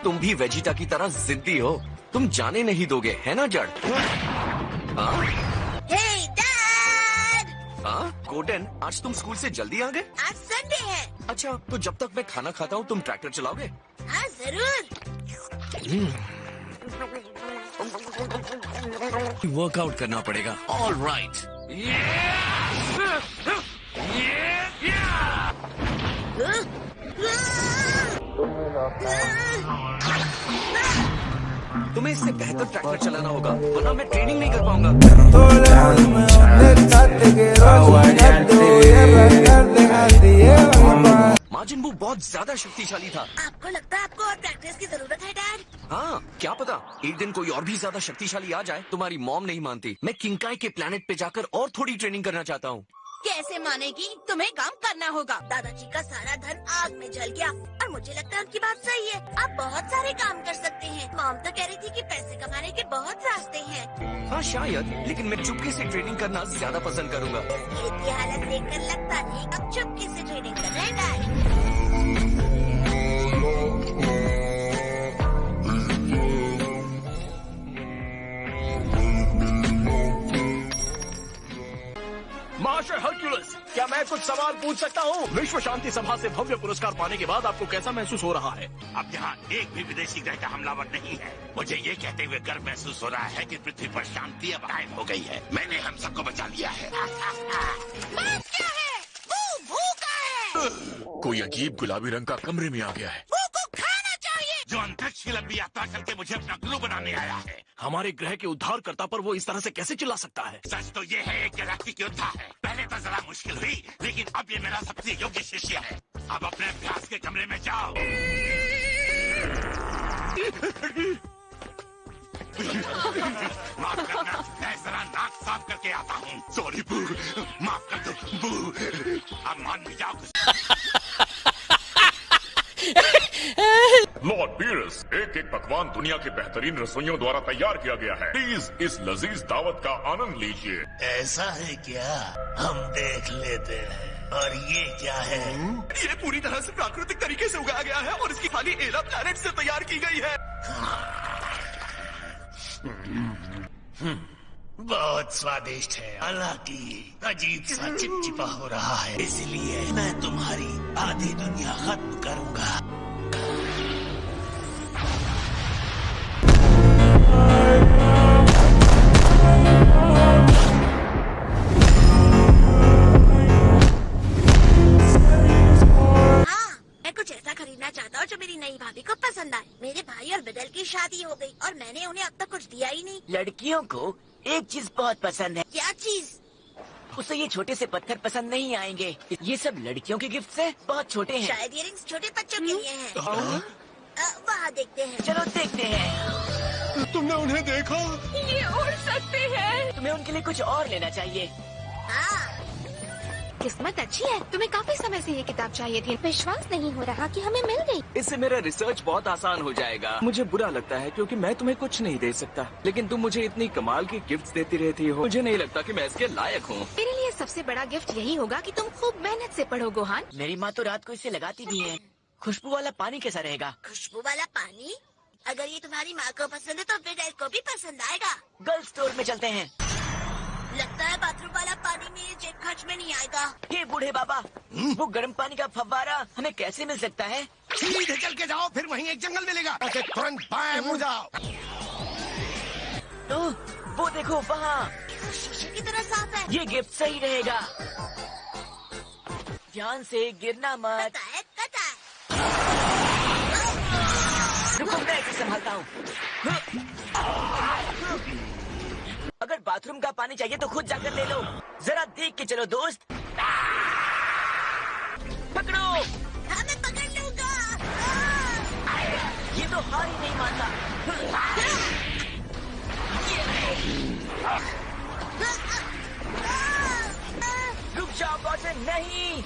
तुम भी वेजिटा की तरह जिद्दी हो, तुम जाने नहीं दोगे, है ना जड़? हाँ? हे डैड! हाँ? गोल्डन, आज तुम स्कूल से जल्दी आ गए? आज संडे है। अच्छा, तो जब तक मैं खाना खाता हूँ तुम ट्रैक्टर चलाओगे? हाँ जरूर। वर्कआउट करना पड़ेगा। All right. तुम्हें इससे बेहतर ट्रैक्टर चलाना होगा, वरना मैं ट्रेनिंग नहीं कर पाऊंगा। मार्जिन वो बहुत ज्यादा शक्तिशाली था। आपको लगता है आपको और प्रैक्टिस की जरूरत है डैड? हाँ, क्या पता एक दिन कोई और भी ज्यादा शक्तिशाली आ जाए। तुम्हारी मॉम नहीं मानती। मैं किंकाई के प्लेनेट पे जाकर और थोड़ी ट्रेनिंग करना चाहता हूँ। कैसे मानेगी? तुम्हें काम करना होगा। दादाजी का सारा धन आग में जल गया और मुझे लगता है उनकी बात सही है। आप बहुत सारे काम कर सकते हैं। मॉम तो कह रही थी कि पैसे कमाने के बहुत रास्ते हैं। हाँ शायद, लेकिन मैं चुपके से ट्रेनिंग करना ज्यादा पसंद करूंगा। इस खेत की हालत देखकर लगता नहीं अब चुपके से ट्रेनिंग कर रहे हैं डैड। मास्टर हर्क्यूलिस, क्या मैं कुछ सवाल पूछ सकता हूँ? विश्व शांति सभा से भव्य पुरस्कार पाने के बाद आपको कैसा महसूस हो रहा है? अब यहाँ एक भी विदेशी ग्रह का हमलावर नहीं है। मुझे ये कहते हुए गर्व महसूस हो रहा है कि पृथ्वी पर शांति अब कायम हो गई है। मैंने हम सबको बचा लिया है। बात क्या है? भूखा है। कोई अजीब गुलाबी रंग का कमरे में आ गया है। को खाना चाहिए। जो अंतरिक्ष की लंबी यात्रा करके मुझे अपना ग्लू बनाने आया है। हमारे ग्रह के उद्धारकर्ता पर वो इस तरह से कैसे चिल्ला सकता है? सच तो ये है एक गैलेक्टिक योद्धा है। पहले तो जरा मुश्किल हुई, लेकिन अब ये मेरा सबसे योग्य शिष्य है। अब अपने अभ्यास के कमरे में जाओ। माफ करना, मैं जरा नाक साफ करके आता हूँ। सॉरी बू, माफ कर दो बू। अब मान भी जाओ। लॉर्ड पीरस, एक एक पकवान दुनिया के बेहतरीन रसोइयों द्वारा तैयार किया गया है। प्लीज इस लजीज दावत का आनंद लीजिए। ऐसा है क्या? हम देख लेते हैं। और ये क्या है? ये पूरी तरह से प्राकृतिक तरीके से उगाया गया है और इसकी खाली एला प्लैनेट से तैयार की गई है। बहुत स्वादिष्ट है, हालांकि अजीब सा चिपचिपा हो रहा है। इसलिए मैं तुम्हारी आधी दुनिया खत्म करूंगा। कुछ ऐसा खरीदना चाहता हूँ जो मेरी नई भाभी को पसंद आए। मेरे भाई और बिदल की शादी हो गई और मैंने उन्हें अब तक कुछ दिया ही नहीं। लड़कियों को एक चीज बहुत पसंद है। क्या चीज? उसे ये छोटे से पत्थर पसंद नहीं आएंगे। ये सब लड़कियों के गिफ्ट है, बहुत छोटे हैं। शायद ये रिंग्स छोटे बच्चों के लिए हैं। वहाँ देखते हैं। चलो देखते हैं। तुमने उन्हें देखा? ये उड़ सकते हैं। तुम्हें उनके लिए कुछ और लेना चाहिए। हाँ। किस्मत अच्छी है, तुम्हें काफी समय से ये किताब चाहिए थी। विश्वास नहीं हो रहा कि हमें मिल गई। इससे मेरा रिसर्च बहुत आसान हो जाएगा। मुझे बुरा लगता है क्योंकि मैं तुम्हें कुछ नहीं दे सकता, लेकिन तुम मुझे इतनी कमाल की गिफ्ट्स देती रहती हो। मुझे नहीं लगता कि मैं इसके लायक हूँ। मेरे लिए सबसे बड़ा गिफ्ट यही होगा कि तुम खूब मेहनत से पढ़ो गोहान। मेरी माँ तो रात को इसे लगाती भी है। खुशबू वाला पानी कैसा रहेगा? खुशबू वाला पानी? अगर ये तुम्हारी माँ को पसंद है तो विदल को भी पसंद आएगा। गर्ल्स स्टोर में चलते हैं। लगता है बाथरूम वाला पानी मेरे जेब खर्च में नहीं आएगा। हे बूढ़े बाबा, वो गर्म पानी का फव्वारा हमें कैसे मिल सकता है? सीधे चल के जाओ, फिर वहीं एक जंगल मिलेगा। तुरंत बाएं मुड़ जाओ। तो वो देखो वहाँ। शीशे की तरह साफ है। ये गिफ्ट सही रहेगा। ध्यान से गिरना मत। पता है, पता है। रुको, मैं इसे संभालता हूँ। अगर बाथरूम का पानी चाहिए तो खुद जाकर ले लो। जरा देख के चलो दोस्त। पकड़ो। हाँ, मैं पकड़ लूंगा। ये तो हार ही नहीं मानता। रुक जाओ बॉटन, नहीं।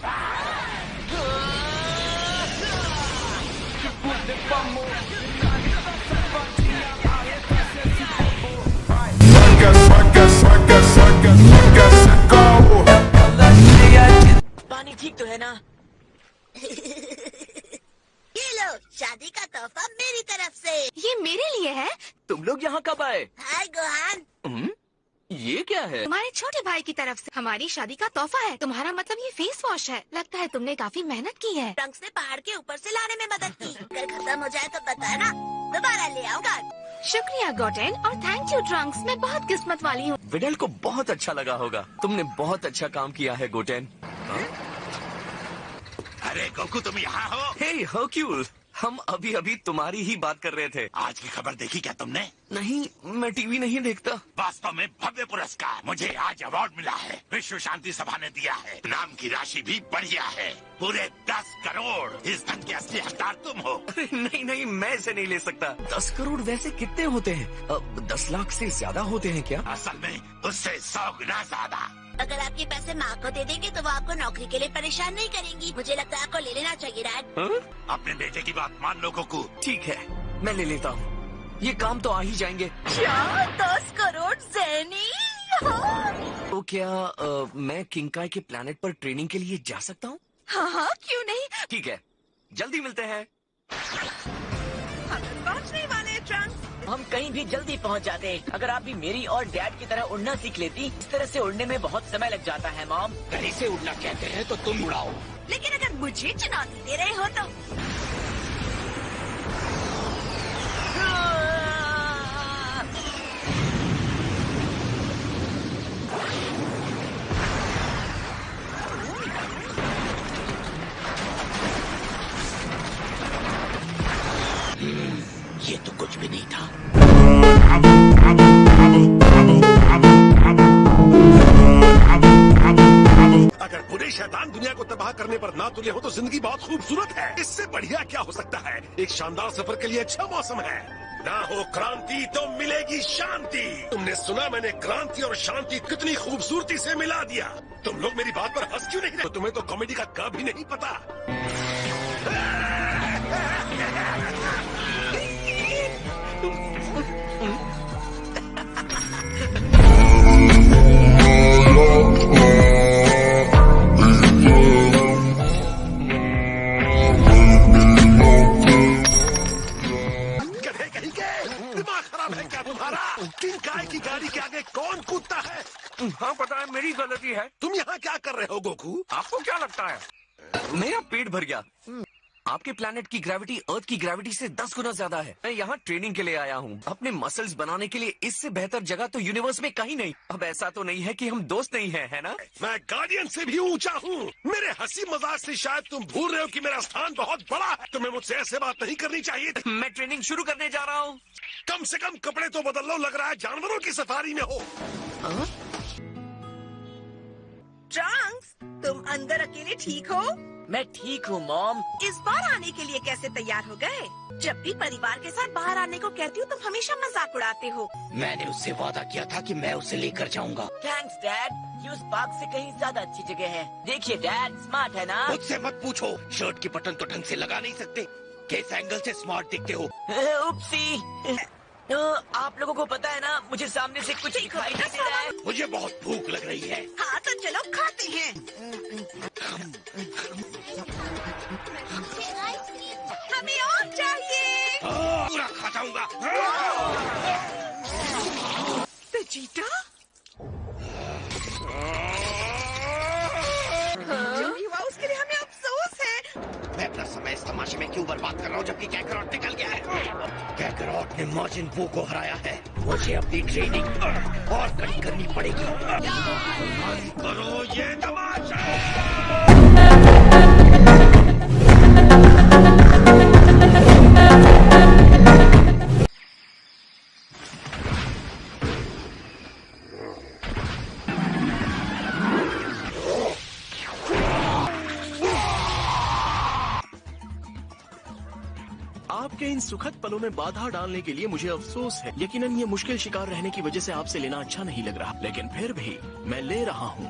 पानी ठीक तो है ना? ये लो, शादी का तोहफा मेरी तरफ से। ये मेरे लिए है। तुम लोग यहाँ कब आए? हाय गोहान। ये क्या है? तुम्हारे छोटे भाई की तरफ से हमारी शादी का तोहफा है। तुम्हारा मतलब ये फेस वॉश है। लगता है तुमने काफी मेहनत की है। ट्रंक्स ने पहाड़ के ऊपर से लाने में मदद की। अगर खत्म हो जाए तो बताना, दोबारा ले आऊंगा। शुक्रिया गोटेन और थैंक यू ट्रंक्स। मैं बहुत किस्मत वाली हूँ। विडल को बहुत अच्छा लगा होगा। तुमने बहुत अच्छा काम किया है गोटेन। अरे गोकू, तुम यहाँ हो? हे हरक्यूल, हम अभी अभी तुम्हारी ही बात कर रहे थे। आज की खबर देखी क्या तुमने? नहीं, मैं टीवी नहीं देखता। वास्तव में भव्य पुरस्कार। मुझे आज अवार्ड मिला है। विश्व शांति सभा ने दिया है। नाम की राशि भी बढ़िया है, पूरे 10 करोड़। इस धन के असली हकदार तुम हो। अरे नहीं नहीं, मैं इसे नहीं ले सकता। 10 करोड़ वैसे कितने होते हैं? 10 लाख से ज्यादा होते हैं क्या? असल में उससे 100 गुना ज्यादा। अगर आपके पैसे माँ को दे देंगे तो वो आपको नौकरी के लिए परेशान नहीं करेंगी। मुझे लगता है आपको ले लेना चाहिए डैड। हाँ? अपने बेटे की बात मान लो गोकू। ठीक है, मैं ले लेता हूँ। ये काम तो आ ही जाएंगे। क्या 10 करोड़ ज़ेनी? तो क्या मैं किंगकाई के प्लेनेट पर ट्रेनिंग के लिए जा सकता हूँ? हाँ, क्यों नहीं? ठीक है, जल्दी मिलते हैं। हम पहुँचने वाले हैं ट्रंक्स। हम कहीं भी जल्दी पहुंच जाते। अगर आप भी मेरी और डैड की तरह उड़ना सीख लेती। इस तरह से उड़ने में बहुत समय लग जाता है मॉम। कहीं से उड़ना कहते हैं तो तुम उड़ाओ। लेकिन अगर मुझे चुनौती दे रहे हो तो ये तो कुछ भी नहीं था। अगर बुरे शैतान दुनिया को तबाह करने पर ना तुले हो तो जिंदगी बहुत खूबसूरत है। इससे बढ़िया क्या हो सकता है? एक शानदार सफर के लिए अच्छा मौसम है। ना हो क्रांति तो मिलेगी शांति। तुमने सुना मैंने क्रांति और शांति कितनी खूबसूरती से मिला दिया। तुम लोग मेरी बात पर हंस क्यों नहीं रहे? तुम्हें तो कॉमेडी का क भी नहीं पता। किंगकाई की गाड़ी के आगे कौन कूदता है? हाँ पता है, मेरी गलती है। तुम यहाँ क्या कर रहे हो गोकू? आपको क्या लगता है? मेरा पेट भर गया। आपके प्लैनेट की ग्रेविटी अर्थ की ग्रेविटी से 10 गुना ज्यादा है। मैं यहाँ ट्रेनिंग के लिए आया हूँ, अपने मसल्स बनाने के लिए। इससे बेहतर जगह तो यूनिवर्स में कहीं नहीं। अब ऐसा तो नहीं है कि हम दोस्त नहीं हैं, है ना? मैं गार्डियन से भी ऊंचा हूँ। मेरे हंसी मजाक से शायद तुम भूल रहे हो कि मेरा स्थान बहुत बड़ा है। तुम्हें मुझसे ऐसे बात नहीं करनी चाहिए थी। मैं ट्रेनिंग शुरू करने जा रहा हूँ। कम से कम कपड़े तो बदल लो, लग रहा है जानवरों की सफारी में हो। ट्रंक्स, तुम अंदर अकेले ठीक हो? मैं ठीक हूँ मॉम। इस बार आने के लिए कैसे तैयार हो गए? जब भी परिवार के साथ बाहर आने को कहती हूँ तुम हमेशा मजाक उड़ाते हो। मैंने उससे वादा किया था कि मैं उसे लेकर जाऊंगा। Thanks dad. ये उस पार्क से कहीं ज्यादा अच्छी जगह है। देखिए डैड, स्मार्ट है ना? मुझसे मत पूछो। शर्ट की बटन तो ढंग से लगा नहीं सकते। किस एंगल से स्मार्ट दिखते हो? उपसी। आप लोगों को पता है ना, मुझे सामने से कुछ दिखाई नहीं दे रहा है। मुझे बहुत भूख लग रही है। हाँ तो चलो खाते हैं। हमें और चाहिए। पूरा खा जाऊंगा। बेजीटा, जो भी हुआ उसके लिए हमें अफसोस है। मैं अपना समय इस तमाशे में क्यों बर्बाद कर रहा हूँ जबकि कैकरॉट निकल गया है। कैकरॉट ने मार्जिन बू को हराया है। मुझे अपनी ट्रेनिंग और कड़ी करनी पड़ेगी। करो ये तमाशा। आपके इन सुखद पलों में बाधा डालने के लिए मुझे अफसोस है। यकीनन ये मुश्किल शिकार रहने की वजह से आपसे लेना अच्छा नहीं लग रहा, लेकिन फिर भी मैं ले रहा हूँ।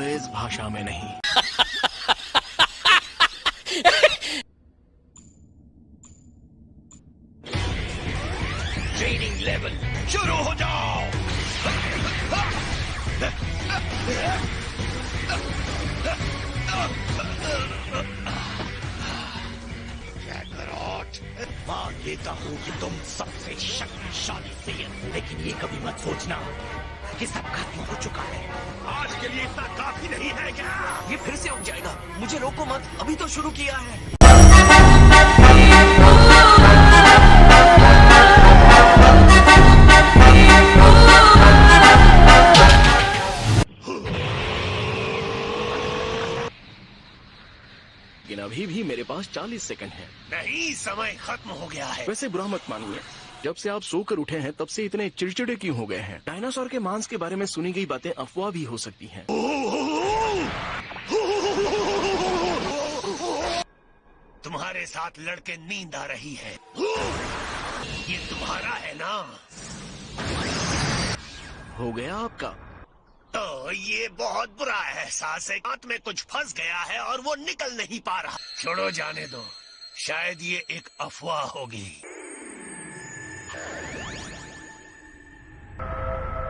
इस भाषा में नहीं। ट्रेनिंग लेवल शुरू हो जाओ। कैकरॉट लेता हूँ कि तुम सबसे शक्तिशाली सेयन, लेकिन ये कभी मत सोचना कि सब खत्म हो चुका है। आज के लिए इतना काफी नहीं है क्या? ये फिर से उग जाएगा। मुझे रोको मत, अभी तो शुरू किया है। लेकिन अभी भी मेरे पास 40 सेकंड है। नहीं, समय खत्म हो गया है। वैसे बुरा मत मानिए, जब से आप सोकर उठे हैं तब से इतने चिड़चिड़े क्यों हो गए हैं? डायनासोर के मांस के बारे में सुनी गई बातें अफवाह भी हो सकती हैं। तुम्हारे साथ लड़के नींद आ रही है। ये तुम्हारा है ना? हो गया आपका? तो ये बहुत बुरा एहसास है। हाथ में कुछ फंस गया है और वो निकल नहीं पा रहा। छोड़ो, जाने दो, शायद ये एक अफवाह होगी।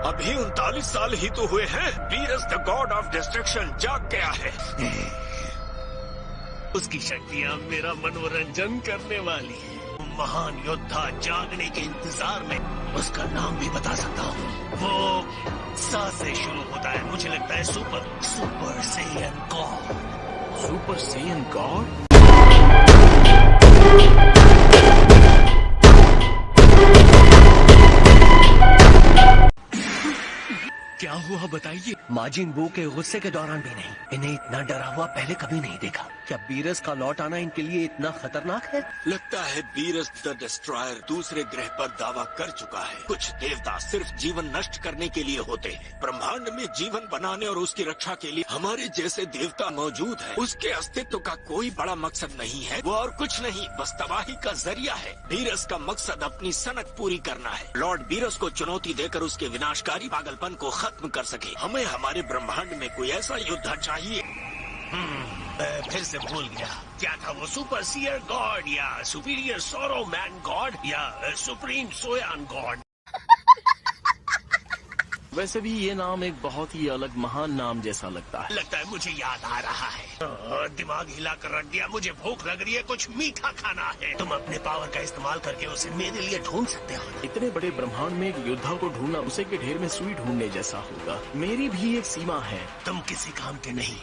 अभी 39 साल ही तो हुए हैं। Beerus the God of destruction जाग गया है। उसकी शक्तियाँ मेरा मनोरंजन करने वाली है। महान योद्धा जागने के इंतजार में। उसका नाम भी बता सकता हूँ। वो सा से शुरू होता है। मुझे लगता है super Saiyan God. Super Saiyan God? क्या हुआ बताइए? माजिन बू के गुस्से के दौरान भी नहीं। इन्हें इतना डरा हुआ पहले कभी नहीं देखा। क्या बीरस का लौट आना इनके लिए इतना खतरनाक है? लगता है बीरस द डिस्ट्रॉयर दूसरे ग्रह पर दावा कर चुका है। कुछ देवता सिर्फ जीवन नष्ट करने के लिए होते हैं। ब्रह्मांड में जीवन बनाने और उसकी रक्षा के लिए हमारे जैसे देवता मौजूद है। उसके अस्तित्व का कोई बड़ा मकसद नहीं है। वो और कुछ नहीं, बस तबाही का जरिया है। बीरस का मकसद अपनी सनक पूरी करना है। लॉर्ड बीरस को चुनौती देकर उसके विनाशकारी पागलपन को खत्म कर सके। हमें हमारे ब्रह्मांड में कोई ऐसा योद्धा चाहिए। फिर से भूल गया। क्या था वो? सुपर सीयर गॉड या सुपीरियर सोरो मैन गॉड या सुप्रीम सोयान गॉड? वैसे भी ये नाम एक बहुत ही अलग महान नाम जैसा लगता है। लगता है मुझे याद आ रहा है। दिमाग हिला कर रख दिया। मुझे भूख लग रही है, कुछ मीठा खाना है। तुम अपने पावर का इस्तेमाल करके उसे मेरे लिए ढूंढ सकते हो। इतने बड़े ब्रह्मांड में एक योद्धा को ढूंढना उसे के ढेर में सुई ढूंढने जैसा होगा। मेरी भी एक सीमा है। तुम किसी काम के नहीं।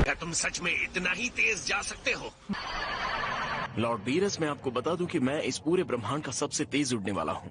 क्या तुम सच में इतना ही तेज जा सकते हो? लॉर्ड बीरस, मैं आपको बता दूं कि मैं इस पूरे ब्रह्मांड का सबसे तेज उड़ने वाला हूँ।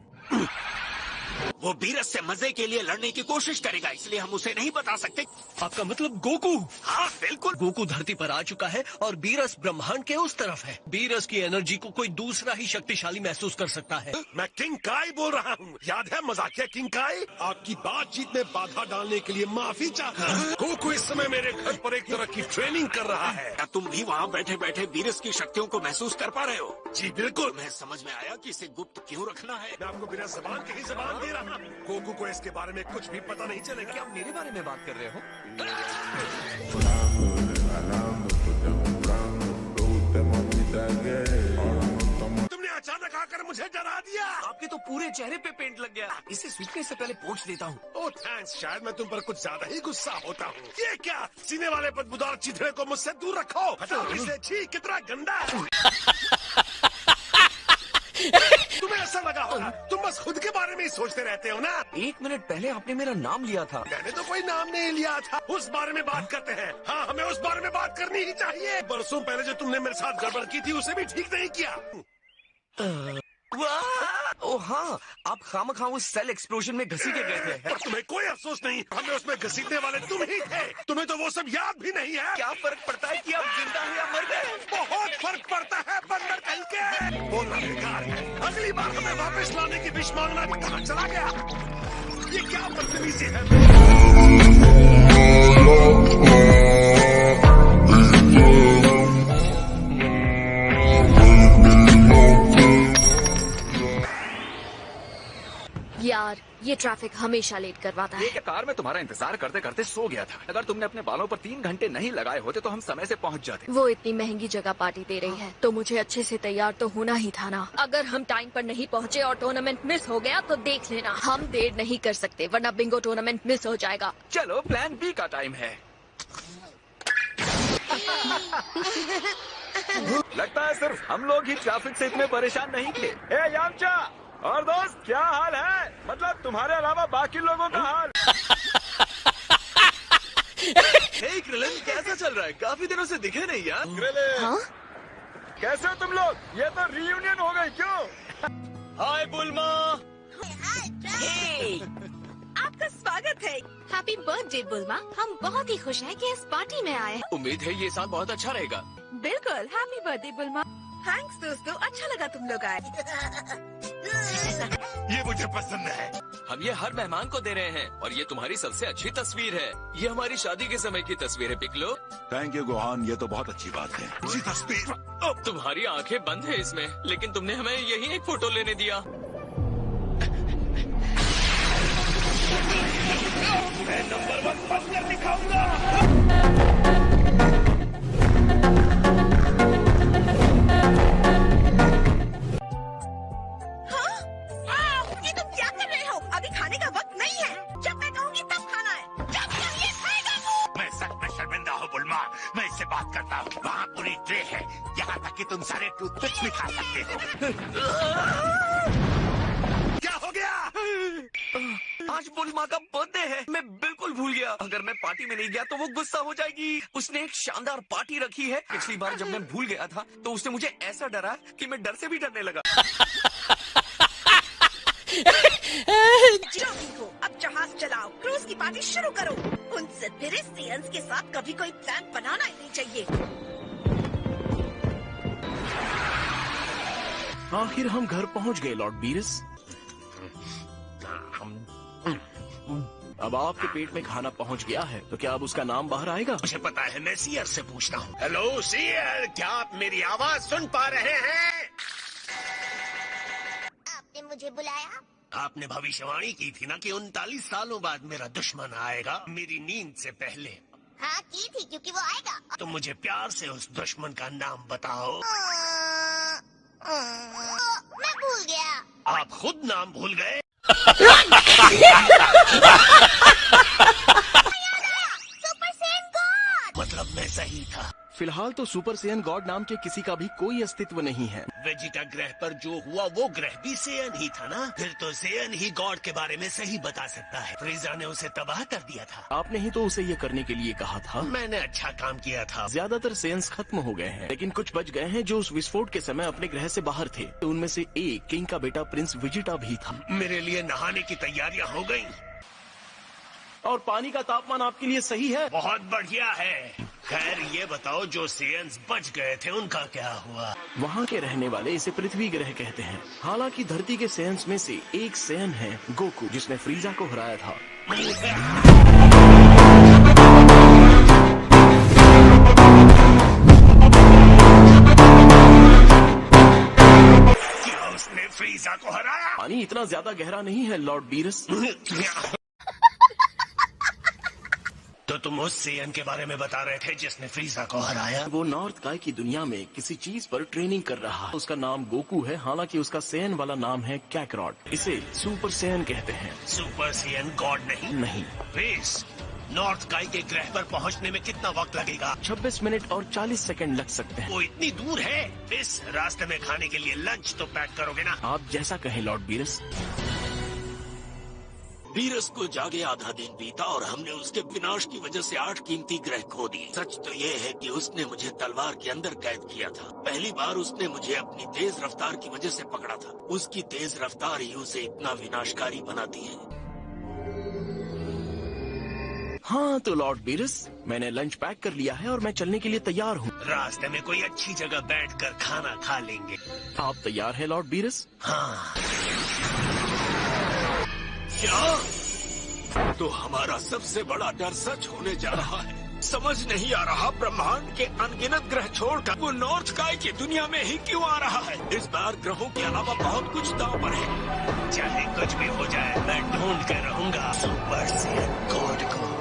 वो बीरस से मजे के लिए लड़ने की कोशिश करेगा, इसलिए हम उसे नहीं बता सकते। आपका मतलब गोकू? हाँ बिल्कुल। गोकू धरती पर आ चुका है और बीरस ब्रह्मांड के उस तरफ है। बीरस की एनर्जी को कोई दूसरा ही शक्तिशाली महसूस कर सकता है। मैं किंग काई बोल रहा हूँ। याद है मजाकिया किंग काई? आपकी बातचीत में बाधा डालने के लिए माफी चाहता हूँ। गोकू इस समय मेरे घर पर एक तरह की ट्रेनिंग कर रहा है। क्या तुम भी वहाँ बैठे बैठे बीरस की शक्तियों को महसूस कर पा रहे हो? जी बिल्कुल। तुम्हें समझ में आया कि इसे गुप्त क्यों रखना है? मैं आपको बिना जबान के ही जबान दे रहा हूँ। गोकू को इसके बारे में कुछ भी पता नहीं चलेगा। क्या आप मेरे बारे में बात कर रहे हो? तुमने अचानक आकर मुझे डरा दिया। आपके तो पूरे चेहरे पे पेंट लग गया। इसे सूखने से पहले पोंछ देता हूँ। ओह थैंक्स, शायद मैं तुम पर कुछ ज्यादा ही गुस्सा होता हूँ। ये क्या? सीने वाले बदबूदार चिथड़े को मुझसे दूर रखो। हटाओ इसे। छी, कितना गंदा है। तुम्हें ऐसा लगा होगा, तुम बस खुद के बारे में ही सोचते रहते हो ना। 1 मिनट पहले आपने मेरा नाम लिया था। मैंने तो कोई नाम नहीं लिया था। उस बारे में बात करते हैं। हाँ, हमें उस बारे में बात करनी ही चाहिए। बरसों पहले जो तुमने मेरे साथ गड़बड़ की थी उसे भी ठीक नहीं किया। ओह हाँ, आप खामखा उस सेल एक्सप्लोजन में घसीटे गए थे। पर तुम्हें कोई अफसोस नहीं, हमें उसमें घसीटने वाले तुम ही थे। तुम्हें तो वो सब याद भी नहीं है। क्या फर्क पड़ता है कि आप जिंदा हैं या मर गए? बहुत फर्क पड़ता है बंदर कहीं के। बोलना बेकार है। अगली बार हमें वापस लाने की विश मांगना कहाँ चला गया? ये क्या बदतमीजी है? यार, ये ट्रैफिक हमेशा लेट करवाता है। ये कार में तुम्हारा इंतजार करते करते सो गया था। अगर तुमने अपने बालों पर 3 घंटे नहीं लगाए होते तो हम समय से पहुंच जाते। वो इतनी महंगी जगह पार्टी दे रही है तो मुझे अच्छे से तैयार तो होना ही था ना। अगर हम टाइम पर नहीं पहुँचे और टूर्नामेंट मिस हो गया तो देख लेना, हम देर नहीं कर सकते वरना बिंगो टूर्नामेंट मिस हो जाएगा। चलो प्लान बी का टाइम है। लगता है सिर्फ हम लोग ही ट्रैफिक से इतने परेशान नहीं थे। ए यामचा और दोस्त, क्या हाल है? मतलब तुम्हारे अलावा बाकी लोगों का हाल। हे क्रिलन, कैसा चल रहा है? काफी दिनों से दिखे नहीं यार। क्रिलन, कैसे हो तुम लोग? ये तो रीयूनियन हो गई क्यों? हाय बुल्मा। आपका स्वागत है। Happy birthday बुल्मा। हम बहुत ही खुश हैं कि इस पार्टी में आए हैं। उम्मीद है ये साल बहुत अच्छा रहेगा। बिल्कुल, हैप्पी बर्थडे बुल्मा। थैंक्स दोस्तों, अच्छा लगा तुम लोग आए। ये मुझे पसंद है। हम ये हर मेहमान को दे रहे हैं और ये तुम्हारी सबसे अच्छी तस्वीर है। ये हमारी शादी के समय की तस्वीर है पिकलो। थैंक यू गोहान, ये तो बहुत अच्छी बात है। जी तस्वीर। अब तुम्हारी आंखें बंद है इसमें, लेकिन तुमने हमें यही एक फोटो लेने दिया। मैं नंबर 1 बनकर दिखाऊंगा। ये तुम क्या कर रहे हो? अभी खाने का वक्त नहीं है। जब मैं कहूँगी तब खाना है। जब चाहिए खाएगा। मैं सच में शर्मिंदा हूँ बुल्मा। मैं इससे बात करता हूँ। वहाँ पूरी ट्रे है, यहाँ तक कि तुम सारे टूथपिक्स भी खा सकते हो। क्या हो गया? आज बुल्मा का बर्थडे है। मैं बिल्कुल भूल गया। अगर मैं पार्टी में नहीं गया तो वो गुस्सा हो जाएगी। उसने एक शानदार पार्टी रखी है। पिछली बार जब मैं भूल गया था तो उसने मुझे ऐसा डरा कि मैं डर से भी डरने लगा। जो भी हो, अब जहाज चलाओ, क्रूज की पार्टी शुरू करो। उनसे फिर सियंस के साथ कभी कोई प्लान बनाना ही नहीं चाहिए। आखिर हम घर पहुंच गए लॉर्ड बीरस। अब आपके पेट में खाना पहुंच गया है, तो क्या अब उसका नाम बाहर आएगा? मुझे पता है, मैं सीयर से पूछता हूँ। हेलो सीयर, क्या आप मेरी आवाज सुन पा रहे हैं? आपने मुझे बुलाया? आपने भविष्यवाणी की थी ना कि 39 सालों बाद मेरा दुश्मन आएगा, मेरी नींद से पहले। हाँ की थी, क्योंकि वो आएगा। तो मुझे प्यार से उस दुश्मन का नाम बताओ। मैं भूल गया। आप खुद नाम भूल गए? Super Sen God. मतलब मैं सही था। फिलहाल तो सुपर सेयन गॉड नाम के किसी का भी कोई अस्तित्व नहीं है। वेजिटा ग्रह पर जो हुआ वो ग्रह भी सेयन ही था ना? फिर तो सेयन ही गॉड के बारे में सही बता सकता है। फ्रीजा ने उसे तबाह कर दिया था। आपने ही तो उसे ये करने के लिए कहा था। मैंने अच्छा काम किया था। ज्यादातर सेयन्स खत्म हो गए हैं, लेकिन कुछ बच गए हैं जो उस विस्फोट के समय अपने ग्रह से बाहर थे। तो उनमें से एक किंग का बेटा प्रिंस वेजिटा भी था। मेरे लिए नहाने की तैयारियां हो गई। और पानी का तापमान आपके लिए सही है? बहुत बढ़िया है। खैर ये बताओ, जो सेयन्स बच गए थे उनका क्या हुआ? वहाँ के रहने वाले इसे पृथ्वी ग्रह कहते हैं। हालांकि धरती के सेयन्स में से एक सेयन है गोकू, जिसने फ्रीजा को हराया था। क्या उसने फ्रीजा को हराया? पानी इतना ज्यादा गहरा नहीं है लॉर्ड बीरस। तो तुम उस सेयन के बारे में बता रहे थे जिसने फ्रीजा को हराया? वो नॉर्थ काय की दुनिया में किसी चीज पर ट्रेनिंग कर रहा है। उसका नाम गोकू है, हालांकि उसका सेयन वाला नाम है कैकरॉट। इसे सुपर सेयन कहते हैं। सुपर सेयन गॉड नहीं? नहीं। रेस, नॉर्थ काय के ग्रह पर पहुंचने में कितना वक्त लगेगा? 26 मिनट और 40 सेकंड लग सकते हैं। वो इतनी दूर है? इस रास्ते में खाने के लिए लंच तो पैक करोगे ना? आप जैसा कहें लॉर्ड बीरस। बीरस को जागे आधा दिन बीता और हमने उसके विनाश की वजह से 8 कीमती ग्रह खो दिए। सच तो ये है कि उसने मुझे तलवार के अंदर कैद किया था। पहली बार उसने मुझे अपनी तेज रफ्तार की वजह से पकड़ा था। उसकी तेज रफ्तार ही उसे इतना विनाशकारी बनाती है। हाँ तो लॉर्ड बीरस, मैंने लंच पैक कर लिया है और मैं चलने के लिए तैयार हूँ। रास्ते में कोई अच्छी जगह बैठकर खाना खा लेंगे। आप तैयार हैं लॉर्ड बीरस? हाँ। क्या? तो हमारा सबसे बड़ा डर सच होने जा रहा है। समझ नहीं आ रहा, ब्रह्मांड के अनगिनत ग्रह छोड़कर वो नॉर्थ काय की दुनिया में ही क्यों आ रहा है? इस बार ग्रहों के अलावा बहुत कुछ दांव पर है। चाहे कुछ भी हो जाए, मैं ढूंढ कर रहूंगा सुपर सेयन गॉड को।